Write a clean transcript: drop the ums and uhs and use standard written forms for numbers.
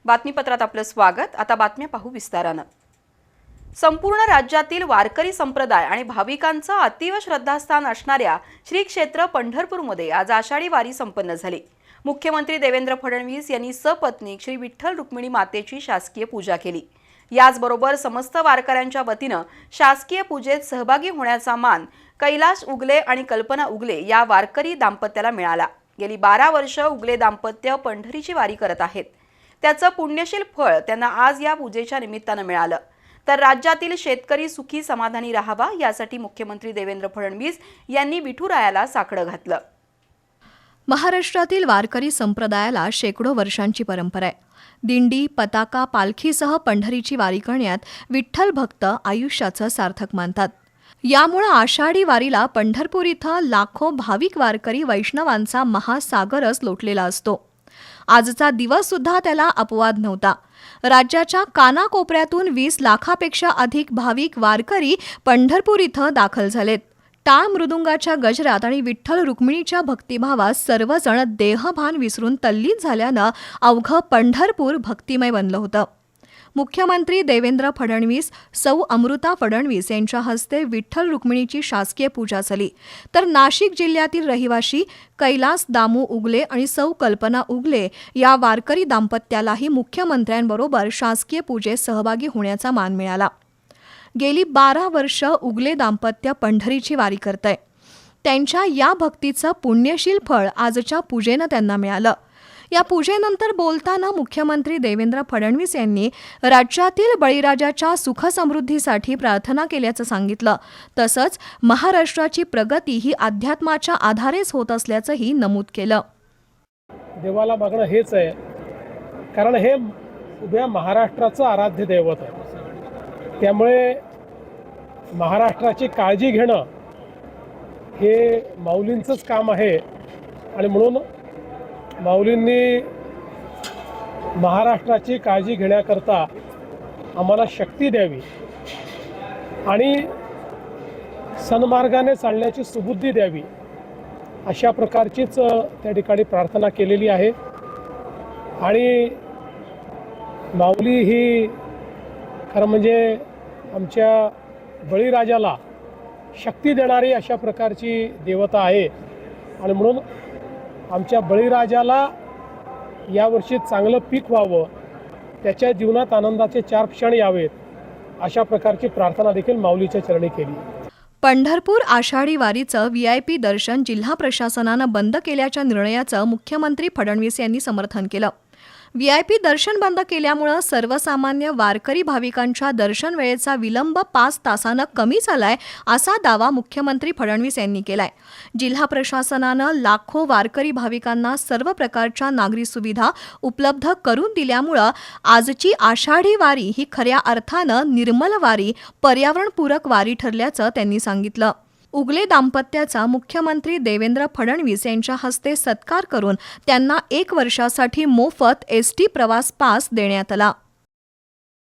बातमीपत्रात आपलं स्वागत। आता बातम्या पाहू विस्तारानं। संपूर्ण राज्यातील वारकरी संप्रदाय आणि भाविकांचं अतीव श्रद्धास्थान असणाऱ्या श्री क्षेत्र पंढरपूरमध्ये आज आषाढी वारी संपन्न झाली। मुख्यमंत्री देवेंद्र फडणवीस यांनी सपत्नीक श्री विठ्ठल रुक्मिणी मातेची शासकीय पूजा केली। याचबरोबर समस्त वारकऱ्यांच्या वतीनं शासकीय पूजेत सहभागी होण्याचा मान कैलास उगले आणि कल्पना उगले या वारकरी दाम्पत्याला मिळाला। गेली 12 वर्ष उगले दाम्पत्य पंढरीची वारी करत आहेत। त्याचं पुण्यशील फळ त्यांना आज या पूजेच्या निमित्तानं मिळालं। तर राज्यातील शेतकरी सुखी समाधानी राहावा यासाठी मुख्यमंत्री देवेंद्र फडणवीस यांनी विठुरायाला साकडं घातलं। महाराष्ट्रातील वारकरी संप्रदायाला शेकडो वर्षांची परंपरा आहे। दिंडी, पताका, पालखीसह पंढरीची वारी करण्यात विठ्ठल भक्त आयुष्याचं सार्थक मानतात। यामुळे आषाढी वारीला पंढरपूर इथं लाखो भाविक वारकरी वैष्णवांचा महासागरच लोटलेला असतो। आजचा दिवस सुद्धा त्याला अपवाद नव्हता। राज्याच्या कानाकोपऱ्यातून 20 लाखापेक्षा अधिक भाविक वारकरी पंढरपूर इथं दाखल झालेत। टाळ मृदुंगाच्या गजरात आणि विठ्ठल रुक्मिणीच्या भक्तिभावात सर्वजण देहभान विसरून तल्लीन झाल्यानं अवघं पंढरपूर भक्तिमय बनलं होतं। मुख्यमंत्री देवेंद्र फडणवीस, सौ अमृता फडणवीस यांच्या हस्ते विठ्ठल रुक्मिणीची शासकीय पूजा झाली। तर नाशिक जिल्ह्यातील रहिवाशी कैलास दामू उगले आणि सौ कल्पना उगले या वारकरी दाम्पत्यालाही मुख्यमंत्र्यांबरोबर शासकीय पूजेत सहभागी होण्याचा मान मिळाला। गेली 12 वर्ष उगले दाम्पत्य पंढरीची वारी करतंय। त्यांच्या या भक्तीचं पुण्यशील फळ आजच्या पूजेनं त्यांना मिळालं। या पूजेनंतर बोलताना मुख्यमंत्री देवेंद्र फडणवीस यांनी राज्यातील बळीराजाच्या सुखसमृद्धीसाठी प्रार्थना केल्याचं सांगितलं। तसंच महाराष्ट्राची प्रगती ही अध्यात्माच्या आधारेच होत असल्याचंही नमूद केलं। देवाला मागणं हेच आहे, कारण हे उभ्या महाराष्ट्राचं आराध्य दैवत आहे। त्यामुळे महाराष्ट्राची काळजी घेणं हे माऊलींचंच काम आहे आणि म्हणून माऊलींनी महाराष्ट्राची काळजी घेण्याकरता आम्हाला शक्ती द्यावी आणि सन्मार्गाने चालण्याची सुबुद्धी द्यावी अशा प्रकारचीच त्या ठिकाणी प्रार्थना केलेली आहे। आणि माऊली ही खरं म्हणजे आमच्या बळीराजाला शक्ती देणारी अशा प्रकारची देवता आहे आणि म्हणून आमच्या बळीराजाला यावर्षी चांगलं पीक व्हावं, त्याच्या जीवनात आनंदाचे 4 क्षण यावेत अशा प्रकारची प्रार्थना देखील माऊलीच्या चरणी केली। पंढरपूर आषाढी वारीचं VIP दर्शन जिल्हा प्रशासनानं बंद केल्याच्या निर्णयाचं मुख्यमंत्री फडणवीस यांनी समर्थन केलं। VIP दर्शन बंद केल्यामुळे सर्वसामान्य वारकरी भाविकांच्या दर्शन वेळेचा विलंब 5 तासानं कमी झालाय असा दावा मुख्यमंत्री फडणवीस यांनी केलाय। जिल्हा प्रशासनानं लाखो वारकरी भाविकांना सर्व प्रकारच्या नागरी सुविधा उपलब्ध करून दिल्यामुळे आजची आषाढी वारी ही खऱ्या अर्थानं निर्मल वारी, पर्यावरणपूरक वारी ठरल्याचं त्यांनी सांगितलं। उगले दाम्पत्याचा मुख्यमंत्री देवेंद्र फडणवीस यांच्या हस्ते सत्कार करून त्यांना 1 वर्षासाठी मोफत ST प्रवास पास देण्यात आला।